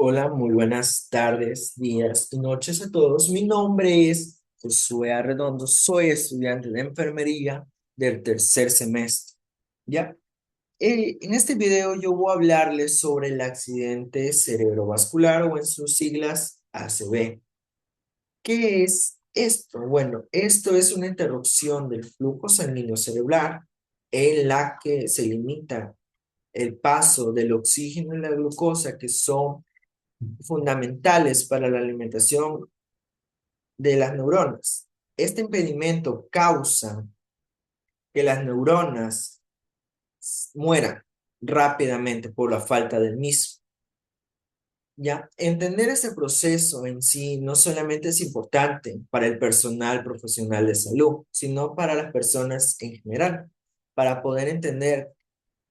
Hola, muy buenas tardes, días y noches a todos. Mi nombre es Josué Arredondo, soy estudiante de enfermería del tercer semestre. ¿Ya? En este video yo voy a hablarles sobre el accidente cerebrovascular o en sus siglas ACV. ¿Qué es esto? Bueno, esto es una interrupción del flujo sanguíneo cerebral en la que se limita el paso del oxígeno y la glucosa, que son fundamentales para la alimentación de las neuronas. Este impedimento causa que las neuronas mueran rápidamente por la falta del mismo. ¿Ya? Entender ese proceso en sí no solamente es importante para el personal profesional de salud, sino para las personas en general, para poder entender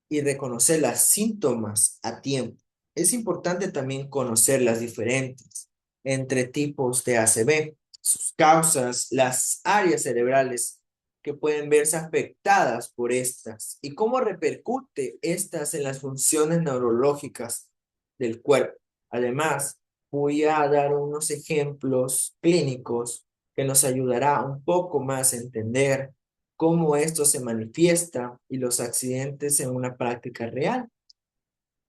y reconocer los síntomas a tiempo. Es importante también conocer las diferentes entre tipos de ACV, sus causas, las áreas cerebrales que pueden verse afectadas por estas y cómo repercute estas en las funciones neurológicas del cuerpo. Además, voy a dar unos ejemplos clínicos que nos ayudará un poco más a entender cómo esto se manifiesta y los accidentes en una práctica real,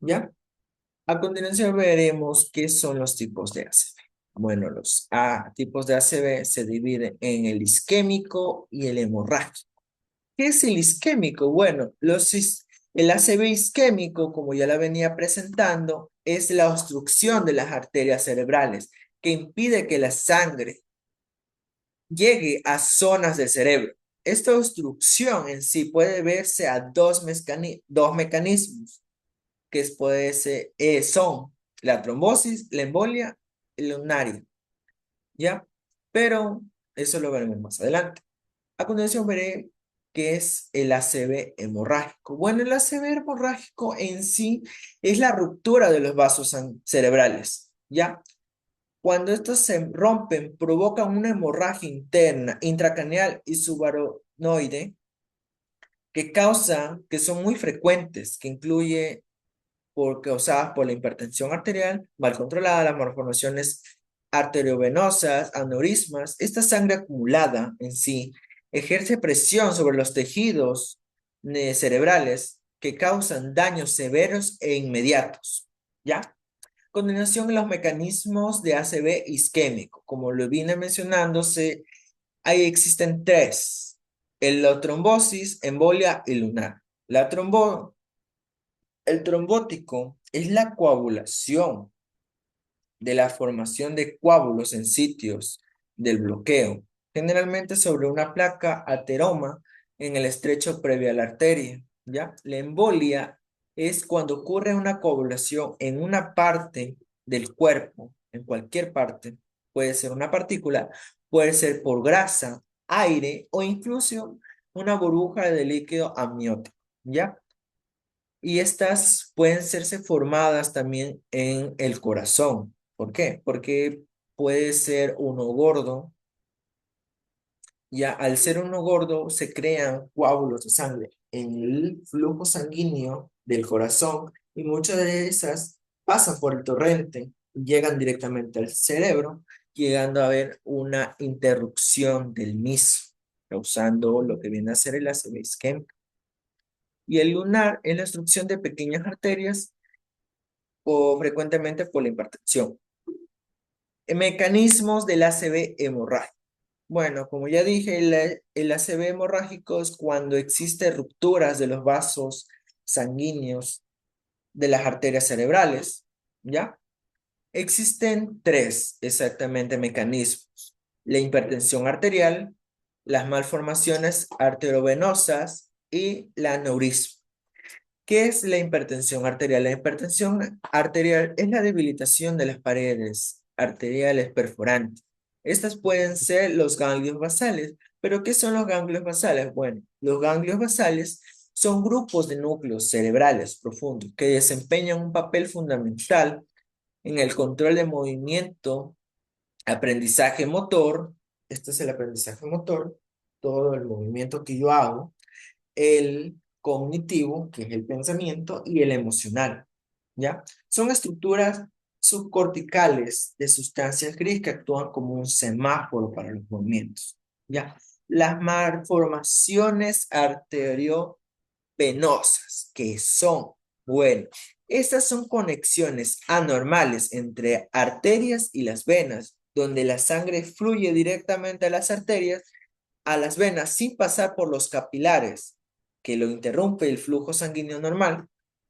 ¿ya? A continuación veremos qué son los tipos de ACV. Bueno, los tipos de ACV se dividen en el isquémico y el hemorrágico. ¿Qué es el isquémico? Bueno, el ACV isquémico, como ya la venía presentando, es la obstrucción de las arterias cerebrales que impide que la sangre llegue a zonas del cerebro. Esta obstrucción en sí puede verse a dos mecanismos son la trombosis, la embolia y la lunaria, ¿ya? Pero eso lo veremos más adelante. A continuación veré qué es el ACV hemorrágico. Bueno, el ACV hemorrágico en sí es la ruptura de los vasos cerebrales, ¿ya? Cuando estos se rompen, provocan una hemorragia interna, intracraneal y subarachnoide que son muy frecuentes, que incluye causadas por la hipertensión arterial mal controlada, las malformaciones arteriovenosas, aneurismas. Esta sangre acumulada en sí ejerce presión sobre los tejidos cerebrales que causan daños severos e inmediatos, ¿ya? Continuación, los mecanismos de ACV isquémico. Como lo vine mencionándose, ahí existen tres: la trombosis, embolia y lunar. El trombótico es la coagulación de la formación de coágulos en sitios del bloqueo, generalmente sobre una placa ateroma en el estrecho previo a la arteria, ¿ya? La embolia es cuando ocurre una coagulación en una parte del cuerpo, en cualquier parte, puede ser una partícula, puede ser por grasa, aire o incluso una burbuja de líquido amniótico, ¿ya? Y estas pueden serse formadas también en el corazón. ¿Por qué? Porque puede ser uno gordo. Ya al ser uno gordo se crean coágulos de sangre en el flujo sanguíneo del corazón y muchas de esas pasan por el torrente y llegan directamente al cerebro, llegando a haber una interrupción del mismo, causando lo que viene a ser el ACV isquémico. Y el lunar es la obstrucción de pequeñas arterias o frecuentemente por la hipertensión. Mecanismos del ACV hemorrágico. Bueno, como ya dije, el ACV hemorrágico es cuando existen rupturas de los vasos sanguíneos de las arterias cerebrales, ¿ya? Existen tres exactamente mecanismos: la hipertensión arterial, las malformaciones arteriovenosas y la aneurisma. ¿Qué es la hipertensión arterial? La hipertensión arterial es la debilitación de las paredes arteriales perforantes. Estas pueden ser los ganglios basales. ¿Pero qué son los ganglios basales? Bueno, los ganglios basales son grupos de núcleos cerebrales profundos que desempeñan un papel fundamental en el control de movimiento, aprendizaje motor. Este es el aprendizaje motor, todo el movimiento que yo hago, el cognitivo, que es el pensamiento, y el emocional, ¿ya? Son estructuras subcorticales de sustancias gris que actúan como un semáforo para los movimientos. ¿Ya? Las malformaciones arteriovenosas, que son, bueno, estas son conexiones anormales entre arterias y las venas, donde la sangre fluye directamente a las arterias, a las venas, sin pasar por los capilares, que lo interrumpe el flujo sanguíneo normal.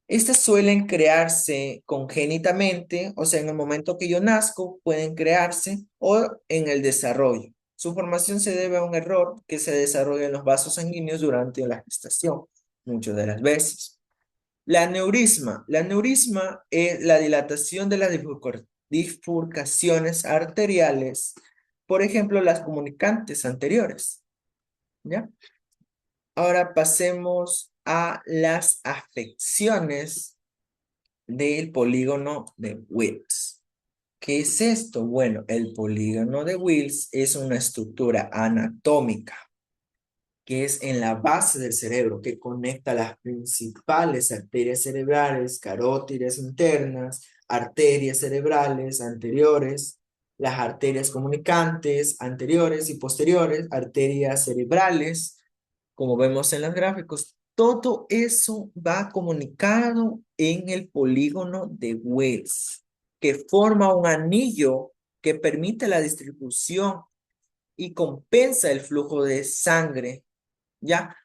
Estas suelen crearse congénitamente, o sea, en el momento que yo nazco, pueden crearse o en el desarrollo. Su formación se debe a un error que se desarrolla en los vasos sanguíneos durante la gestación, muchas de las veces. La aneurisma es la dilatación de las bifurcaciones arteriales, por ejemplo, las comunicantes anteriores, ¿ya? Ahora pasemos a las afecciones del polígono de Wills. ¿Qué es esto? Bueno, el polígono de Wills es una estructura anatómica que es en la base del cerebro, que conecta las principales arterias cerebrales, carótidas internas, arterias cerebrales anteriores, las arterias comunicantes anteriores y posteriores, arterias cerebrales, como vemos en los gráficos. Todo eso va comunicado en el polígono de Wells, que forma un anillo que permite la distribución y compensa el flujo de sangre. ¿Ya?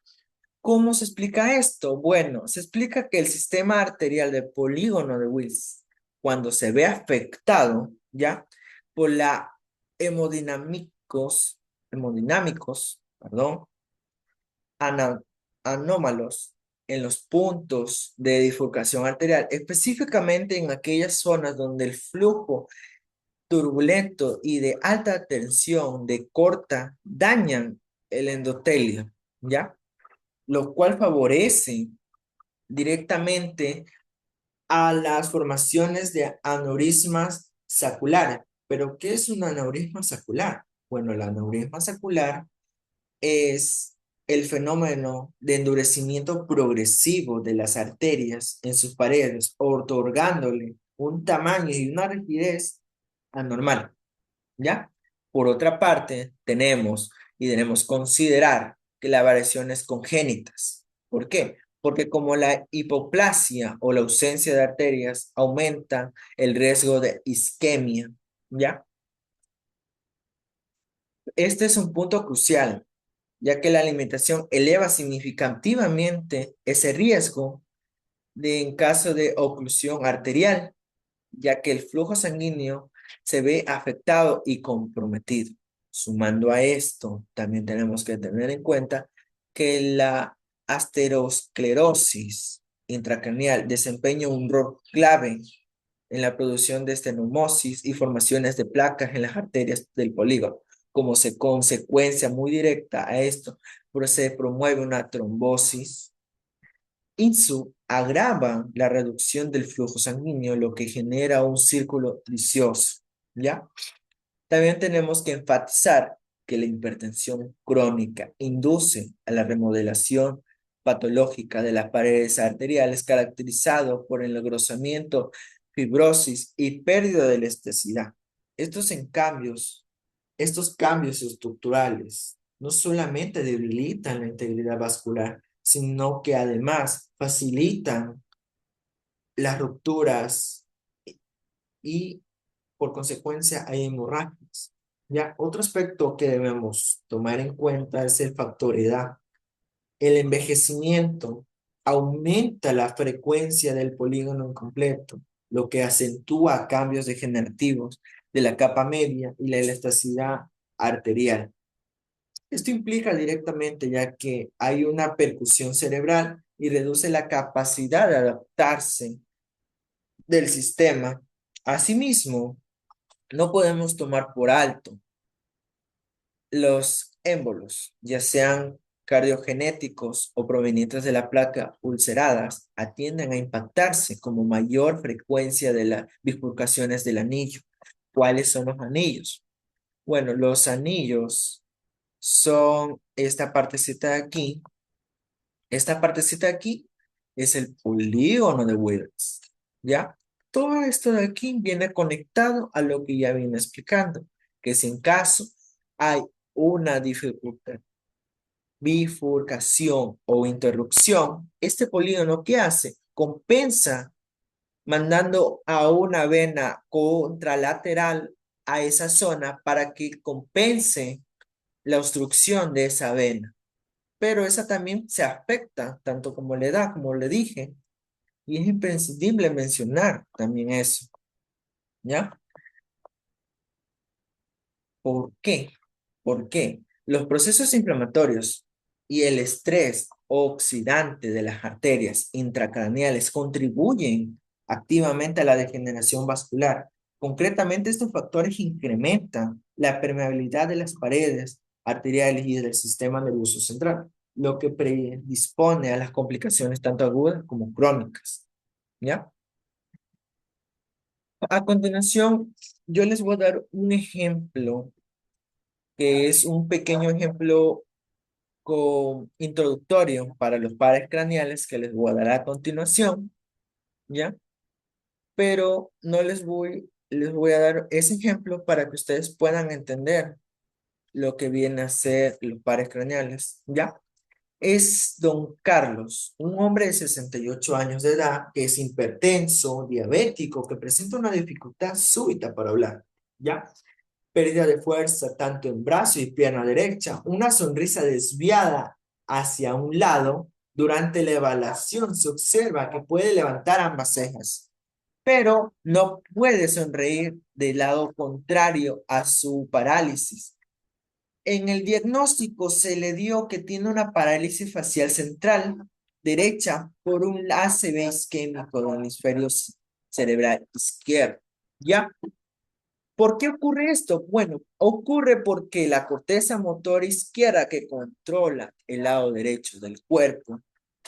¿Cómo se explica esto? Bueno, se explica que el sistema arterial del polígono de Wills, cuando se ve afectado, ¿ya? Por la hemodinámicos, ana- anómalos en los puntos de bifurcación arterial, específicamente en aquellas zonas donde el flujo turbulento y de alta tensión de corta dañan el endotelio, ¿ya? Lo cual favorece directamente a las formaciones de aneurismas saculares. ¿Pero qué es un aneurisma sacular? Bueno, el aneurisma sacular es el fenómeno de endurecimiento progresivo de las arterias en sus paredes, otorgándole un tamaño y una rigidez anormal. ¿Ya? Por otra parte, y debemos considerar que las variaciones congénitas. ¿Por qué? Porque como la hipoplasia o la ausencia de arterias aumenta el riesgo de isquemia, ¿ya? Este es un punto crucial, ya que la alimentación eleva significativamente ese riesgo en caso de oclusión arterial, ya que el flujo sanguíneo se ve afectado y comprometido. Sumando a esto, también tenemos que tener en cuenta que la aterosclerosis intracraneal desempeña un rol clave en la producción de estenomosis y formaciones de placas en las arterias del polígono. Como consecuencia muy directa a esto, pues se promueve una trombosis. INSU agrava la reducción del flujo sanguíneo, lo que genera un círculo vicioso, ¿ya? También tenemos que enfatizar que la hipertensión crónica induce a la remodelación patológica de las paredes arteriales caracterizado por el engrosamiento, fibrosis y pérdida de elasticidad. Estos cambios estructurales no solamente debilitan la integridad vascular, sino que además facilitan las rupturas y por consecuencia hay hemorragias. Ya, otro aspecto que debemos tomar en cuenta es el factor edad. El envejecimiento aumenta la frecuencia del polígono incompleto, lo que acentúa cambios degenerativos de la capa media y la elasticidad arterial. Esto implica directamente ya que hay una percusión cerebral y reduce la capacidad de adaptarse del sistema. Asimismo, no podemos tomar por alto los émbolos, ya sean cardiogenéticos o provenientes de la placa ulceradas, atienden a impactarse como mayor frecuencia de las bifurcaciones del anillo. ¿Cuáles son los anillos? Bueno, los anillos son esta partecita de aquí. Esta partecita de aquí es el polígono de Wills, ¿ya? Todo esto de aquí viene conectado a lo que ya vine explicando, que si en caso hay una dificultad, bifurcación o interrupción, este polígono, ¿qué hace? Compensa mandando a una vena contralateral a esa zona para que compense la obstrucción de esa vena. Pero esa también se afecta, tanto como le da, como le dije, y es imprescindible mencionar también eso, ¿ya? ¿Por qué? ¿Por qué? Los procesos inflamatorios y el estrés oxidante de las arterias intracraneales contribuyen activamente a la degeneración vascular. Concretamente, estos factores incrementan la permeabilidad de las paredes arteriales y del sistema nervioso central, lo que predispone a las complicaciones tanto agudas como crónicas. ¿Ya? A continuación, yo les voy a dar un ejemplo que es un pequeño ejemplo introductorio para los pares craneales que les voy a dar a continuación, ¿ya? Pero no les voy a dar ese ejemplo para que ustedes puedan entender lo que viene a ser los pares craneales, ¿ya? Es don Carlos, un hombre de 68 años de edad que es hipertenso, diabético, que presenta una dificultad súbita para hablar, ¿ya? Pérdida de fuerza tanto en brazo y pierna derecha, una sonrisa desviada hacia un lado. Durante la evaluación se observa que puede levantar ambas cejas, pero no puede sonreír del lado contrario a su parálisis. En el diagnóstico se le dio que tiene una parálisis facial central derecha por un ACV isquémico del hemisferio cerebral izquierdo. ¿Ya? ¿Por qué ocurre esto? Bueno, ocurre porque la corteza motora izquierda que controla el lado derecho del cuerpo,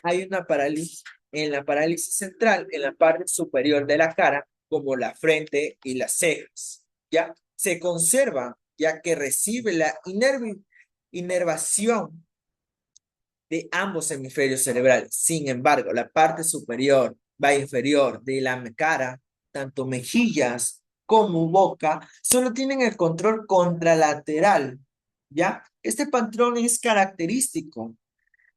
hay una parálisis en la parálisis central, en la parte superior de la cara, como la frente y las cejas. ¿Ya? Se conserva, ya que recibe la inervación de ambos hemisferios cerebrales. Sin embargo, la parte superior va inferior de la cara, tanto mejillas como boca, solo tienen el control contralateral, ¿ya? Este patrón es característico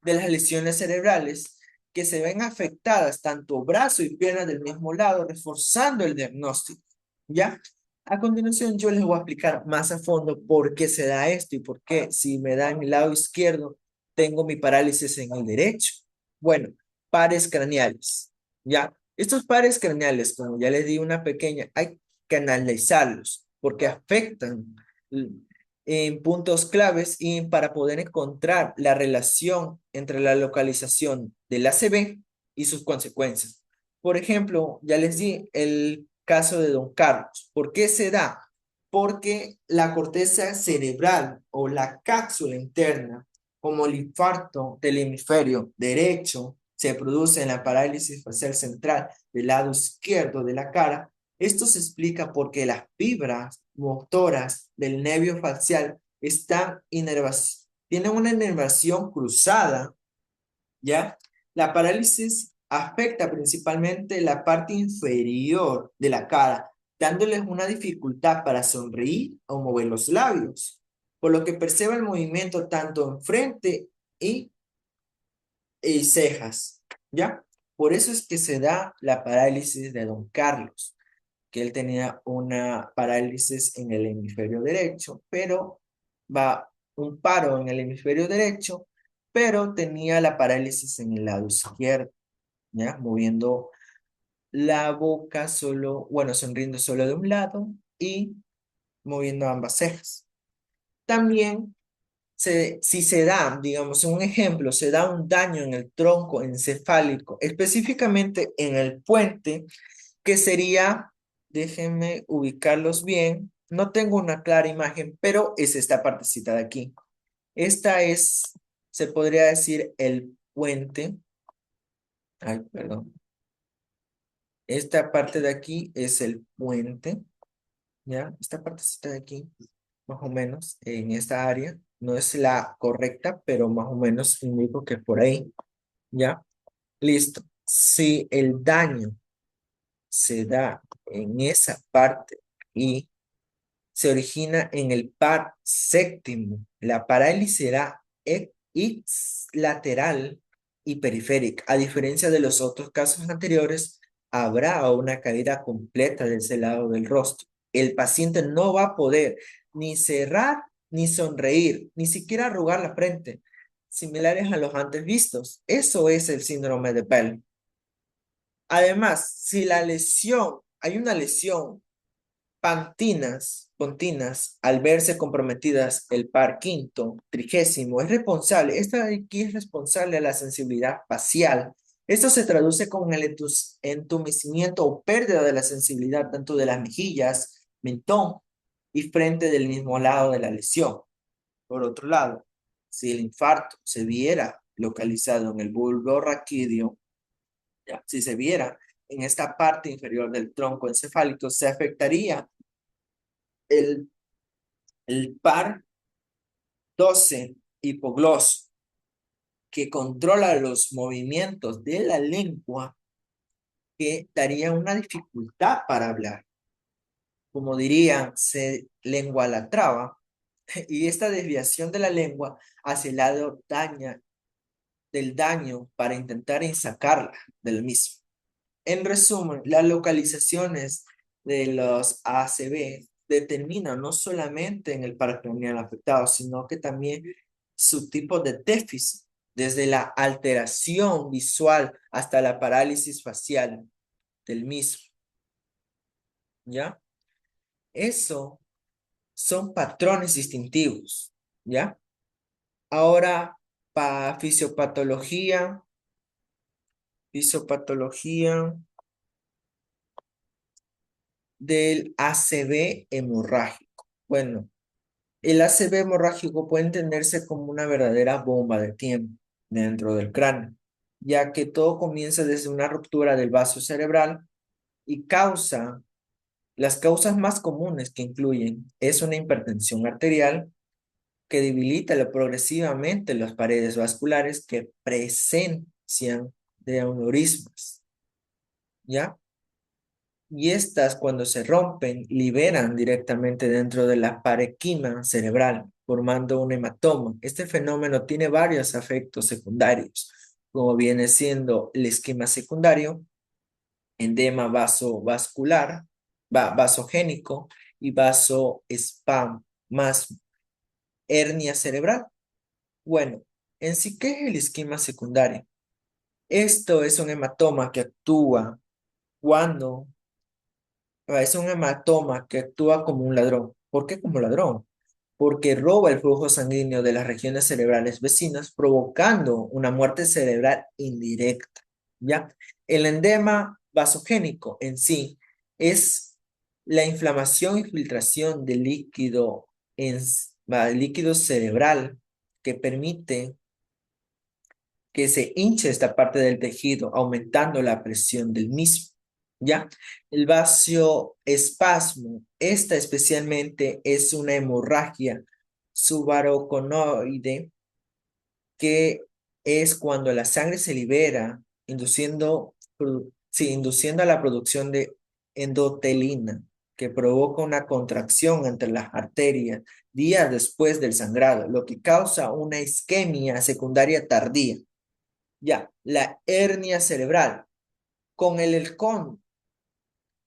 de las lesiones cerebrales que se ven afectadas tanto brazo y pierna del mismo lado, reforzando el diagnóstico, ¿ya? A continuación, yo les voy a explicar más a fondo por qué se da esto y por qué si me da en el lado izquierdo, tengo mi parálisis en el derecho. Bueno, pares craneales, ¿ya? Estos pares craneales, como ya les di una pequeña, hay que analizarlos porque afectan en puntos claves y para poder encontrar la relación entre la localización del ACV y sus consecuencias. Por ejemplo, ya les di el caso de Don Carlos. ¿Por qué se da? Porque la corteza cerebral o la cápsula interna, como el infarto del hemisferio derecho, se produce en la parálisis facial central del lado izquierdo de la cara. Esto se explica porque las fibras motoras del nervio facial están inervadas, tienen una inervación cruzada, ¿ya? La parálisis afecta principalmente la parte inferior de la cara, dándoles una dificultad para sonreír o mover los labios, por lo que percibe el movimiento tanto en frente y cejas, ¿ya? Por eso es que se da la parálisis de Don Carlos, que él tenía una parálisis en el hemisferio derecho, pero va un paro en el hemisferio derecho, pero tenía la parálisis en el lado izquierdo, ¿ya? Moviendo la boca solo, bueno, sonriendo solo de un lado y moviendo ambas cejas. También, si se da, digamos, un ejemplo, se da un daño en el tronco encefálico, específicamente en el puente, que sería, déjenme ubicarlos bien, no tengo una clara imagen, pero es esta partecita de aquí. Esta es, se podría decir, el puente. Ay, perdón. Esta parte de aquí es el puente, ¿ya? Esta partecita de aquí, más o menos, en esta área, no es la correcta, pero más o menos indico que por ahí, ¿ya? Listo. Si el daño se da en esa parte y se origina en el par séptimo. La parálisis será lateral y periférica. A diferencia de los otros casos anteriores, habrá una caída completa de ese lado del rostro. El paciente no va a poder ni cerrar ni sonreír, ni siquiera arrugar la frente, similares a los antes vistos. Eso es el síndrome de Bell. Además, si hay una lesión pontinas, al verse comprometidas el par quinto, trigésimo, es responsable, esta de aquí es responsable de la sensibilidad facial. Esto se traduce con el entumecimiento o pérdida de la sensibilidad tanto de las mejillas, mentón y frente del mismo lado de la lesión. Por otro lado, si el infarto se viera localizado en el bulbo raquídeo, ya, si se viera en esta parte inferior del tronco encefálico, se afectaría el par 12 hipogloso, que controla los movimientos de la lengua, que daría una dificultad para hablar. Como dirían, se lengua la traba. Y esta desviación de la lengua hacia el lado del daño para intentar sacarla del mismo. En resumen, las localizaciones de los ACV determinan no solamente en el par craneal afectado, sino que también su tipo de déficit, desde la alteración visual hasta la parálisis facial del mismo, ¿ya? Eso son patrones distintivos, ¿ya? Ahora, para fisiopatología del ACV hemorrágico. Bueno, el ACV hemorrágico puede entenderse como una verdadera bomba de tiempo dentro del cráneo, ya que todo comienza desde una ruptura del vaso cerebral y las causas más comunes que incluyen es una hipertensión arterial que debilita progresivamente las paredes vasculares que presencian de aneurismas, ¿ya? Y estas, cuando se rompen, liberan directamente dentro de la parequima cerebral, formando un hematoma. Este fenómeno tiene varios efectos secundarios, como viene siendo el esquema secundario, edema vasovascular, vasogénico y vasoespasmo, más hernia cerebral. Bueno, en sí, ¿qué es el esquema secundario? Esto es un hematoma que actúa cuando es un hematoma que actúa como un ladrón. ¿Por qué como ladrón? Porque roba el flujo sanguíneo de las regiones cerebrales vecinas, provocando una muerte cerebral indirecta. ¿Ya? El endema vasogénico en sí es la inflamación y filtración de líquido cerebral que permite que se hinche esta parte del tejido, aumentando la presión del mismo. ¿Ya? El vasoespasmo, esta especialmente es una hemorragia subaroconoide, que es cuando la sangre se libera, induciendo a la producción de endotelina, que provoca una contracción entre las arterias días después del sangrado, lo que causa una isquemia secundaria tardía. Ya, la hernia cerebral. Con el halcón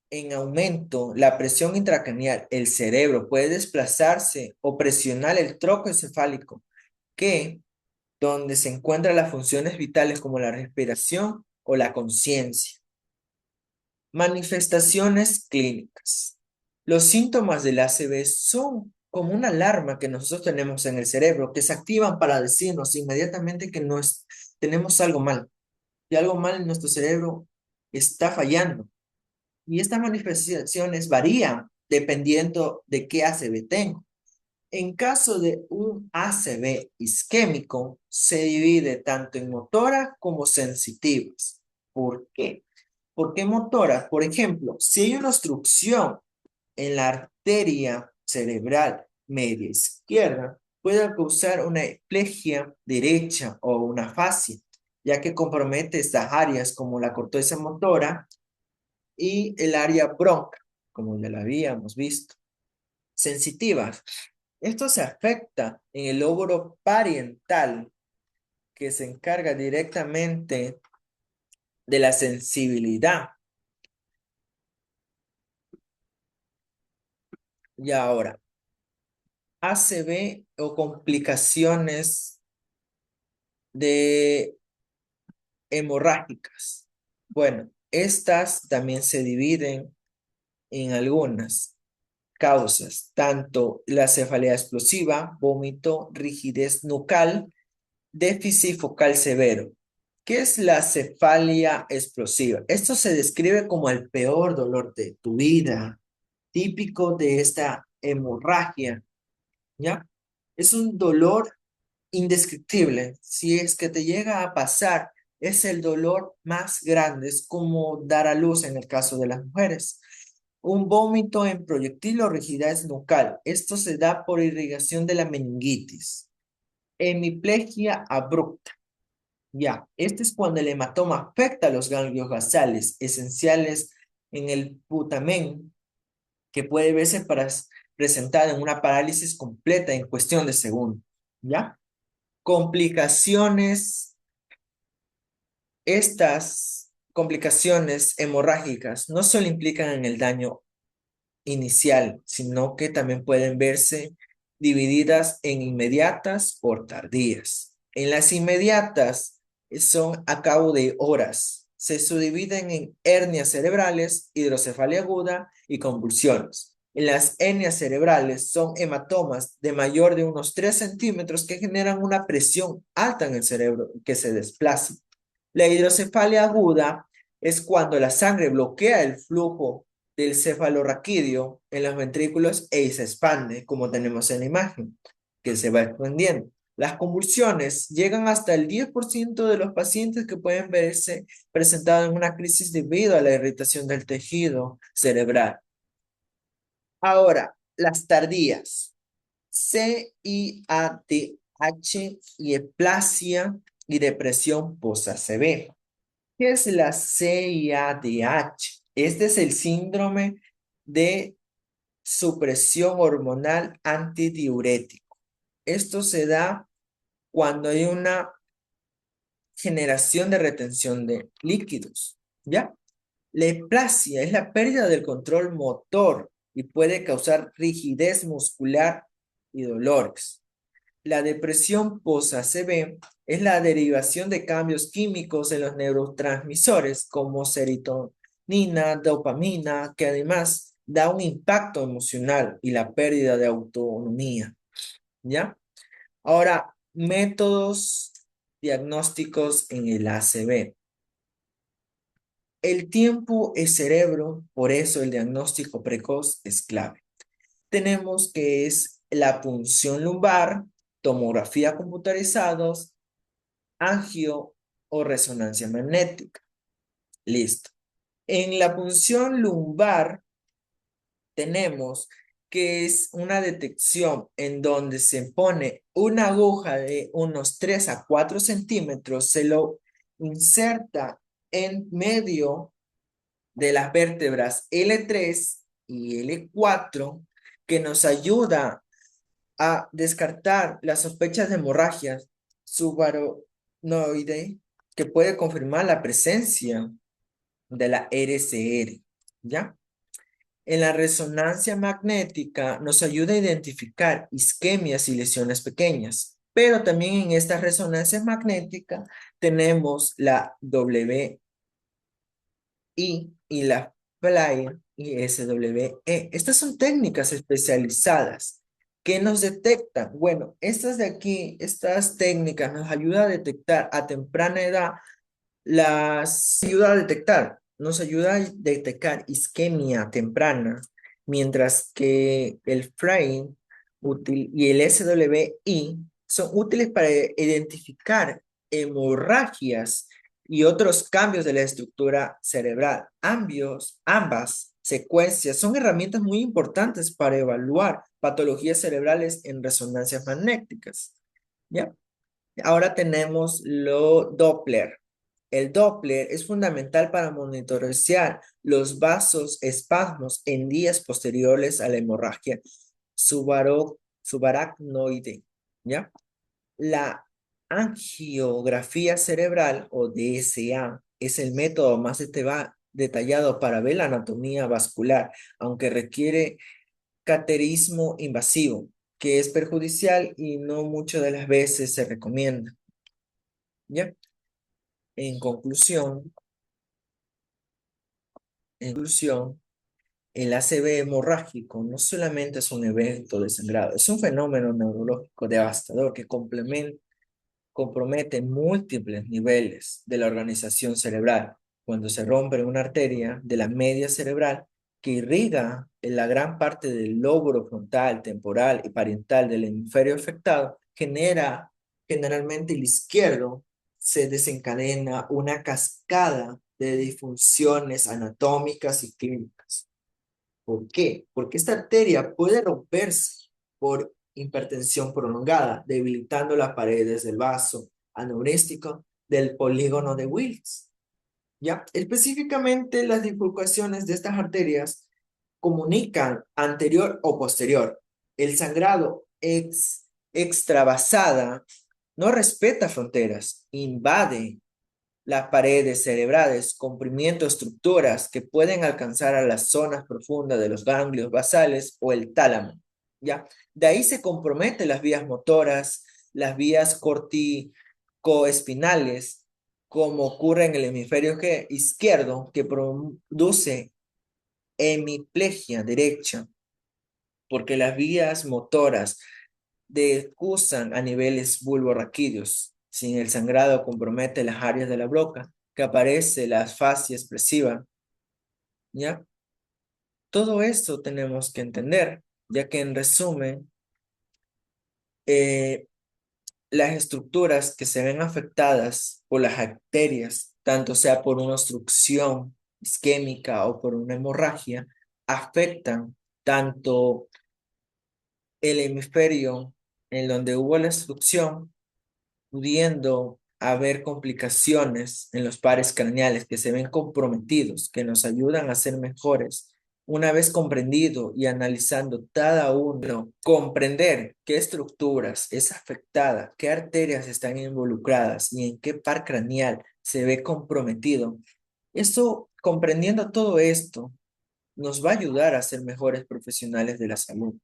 en aumento, la presión intracraneal, el cerebro puede desplazarse o presionar el tronco encefálico, que donde se encuentran las funciones vitales como la respiración o la conciencia. Manifestaciones clínicas. Los síntomas del ACV son como una alarma que nosotros tenemos en el cerebro, que se activan para decirnos inmediatamente que tenemos algo mal, y algo mal en nuestro cerebro está fallando. Y estas manifestaciones varían dependiendo de qué ACV tengo. En caso de un ACV isquémico, se divide tanto en motoras como sensitivas. ¿Por qué? ¿Por qué motoras? Por ejemplo, si hay una obstrucción en la arteria cerebral media izquierda, puede causar una hemiplegia derecha o una fascia, ya que compromete estas áreas como la corteza motora y el área bronca, como ya la habíamos visto. Sensitivas. Esto se afecta en el lóbulo parietal, que se encarga directamente de la sensibilidad. Y ahora, ACV o complicaciones de hemorrágicas. Bueno, estas también se dividen en algunas causas, tanto la cefalea explosiva, vómito, rigidez nucal, déficit focal severo. ¿Qué es la cefalia explosiva? Esto se describe como el peor dolor de tu vida, típico de esta hemorragia, ¿ya? Es un dolor indescriptible. Si es que te llega a pasar, es el dolor más grande, es como dar a luz en el caso de las mujeres. Un vómito en proyectil o rigidez nucal. Esto se da por irrigación de la meningitis. Hemiplegia abrupta. Ya, este es cuando el hematoma afecta a los ganglios basales esenciales en el putamen, que puede verse presentado en una parálisis completa en cuestión de segundos. ¿Ya? Complicaciones. Estas complicaciones hemorrágicas no solo implican en el daño inicial, sino que también pueden verse divididas en inmediatas o tardías. En las inmediatas son a cabo de horas. Se subdividen en hernias cerebrales, hidrocefalia aguda y convulsiones. En las hernias cerebrales son hematomas de mayor de unos 3 centímetros que generan una presión alta en el cerebro que se desplaza. La hidrocefalia aguda es cuando la sangre bloquea el flujo del cefalorraquídeo en los ventrículos y se expande, como tenemos en la imagen, que se va expandiendo. Las convulsiones llegan hasta el 10% de los pacientes que pueden verse presentados en una crisis debido a la irritación del tejido cerebral. Ahora, las tardías. CIADH y eplasia y depresión post-ACV. ¿Qué es la CIADH? Este es el síndrome de supresión hormonal antidiurético. Esto se da cuando hay una generación de retención de líquidos, ¿ya? La eplasia es la pérdida del control motor y puede causar rigidez muscular y dolores. La depresión post-ACV es la derivación de cambios químicos en los neurotransmisores como serotonina, dopamina, que además da un impacto emocional y la pérdida de autonomía, ¿ya? Ahora, métodos diagnósticos en el ACV. El tiempo es cerebro, por eso el diagnóstico precoz es clave. Tenemos que es la punción lumbar, tomografía computarizados, angio o resonancia magnética. Listo. En la punción lumbar tenemos que es una detección en donde se pone una aguja de unos 3 a 4 centímetros, se lo inserta en medio de las vértebras L3 y L4, que nos ayuda a descartar las sospechas de hemorragias subarachnoide, que puede confirmar la presencia de la RCR, ¿ya? En la resonancia magnética nos ayuda a identificar isquemias y lesiones pequeñas, pero también en esta resonancia magnética tenemos la WI y la Flyer y SWE. Estas son técnicas especializadas que nos detectan. Bueno, estas de aquí, estas técnicas nos ayudan a detectar a temprana edad nos ayuda a detectar isquemia temprana, mientras que el Flyer y el SWI son útiles para identificar hemorragias y otros cambios de la estructura cerebral. Ambas secuencias son herramientas muy importantes para evaluar patologías cerebrales en resonancias magnéticas. ¿Ya? Ahora tenemos lo Doppler. El Doppler es fundamental para monitorear los vasos espasmos en días posteriores a la hemorragia subaracnoide, ¿ya? La angiografía cerebral o DSA es el método más detallado para ver la anatomía vascular, aunque requiere cateterismo invasivo, que es perjudicial y no muchas de las veces se recomienda. ¿Ya? En conclusión, en conclusión, el ACV hemorrágico no solamente es un evento de sangrado, es un fenómeno neurológico devastador que compromete múltiples niveles de la organización cerebral. Cuando se rompe una arteria de la media cerebral que irriga en la gran parte del lóbulo frontal, temporal y parietal del hemisferio afectado, generalmente el izquierdo, se desencadena una cascada de disfunciones anatómicas y clínicas. ¿Por qué? Porque esta arteria puede romperse por hipertensión prolongada, debilitando las paredes del vaso aneurístico del polígono de Wilks. ¿Ya? Específicamente, las bifurcaciones de estas arterias comunican anterior o posterior. El sangrado extravasada no respeta fronteras, invade las paredes cerebrales, comprimiendo estructuras que pueden alcanzar a las zonas profundas de los ganglios basales o el tálamo, ¿ya? De ahí se comprometen las vías motoras, las vías corticoespinales, como ocurre en el hemisferio izquierdo, que produce hemiplegia derecha, porque las vías motoras decusan a niveles bulborraquídeos. Sin el sangrado compromete las áreas de la boca, que aparece la asfasia expresiva, ¿ya? Todo esto tenemos que entender, ya que en resumen, eh, las estructuras que se ven afectadas por las arterias, tanto sea por una obstrucción isquémica o por una hemorragia, afectan tanto el hemisferio en donde hubo la obstrucción, pudiendo haber complicaciones en los pares craneales que se ven comprometidos, que nos ayudan a ser mejores. Una vez comprendido y analizando cada uno, comprender qué estructuras es afectada, qué arterias están involucradas y en qué par craneal se ve comprometido. Eso, comprendiendo todo esto, nos va a ayudar a ser mejores profesionales de la salud,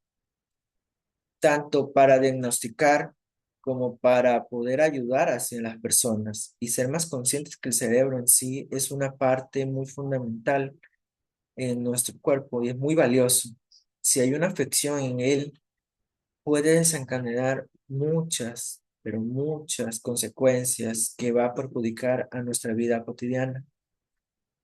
tanto para diagnosticar como para poder ayudar hacia las personas y ser más conscientes que el cerebro en sí es una parte muy fundamental en nuestro cuerpo y es muy valioso. Si hay una afección en él, puede desencadenar muchas, pero muchas consecuencias que va a perjudicar a nuestra vida cotidiana.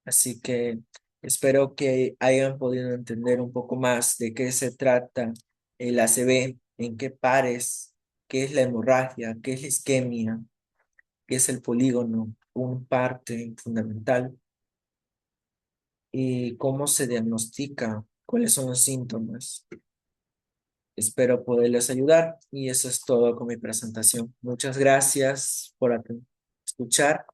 Así que espero que hayan podido entender un poco más de qué se trata el ACV, en qué pares, qué es la hemorragia, qué es la isquemia, qué es el polígono, un parte fundamental, y cómo se diagnostica, cuáles son los síntomas. Espero poderles ayudar y eso es todo con mi presentación. Muchas gracias por escuchar.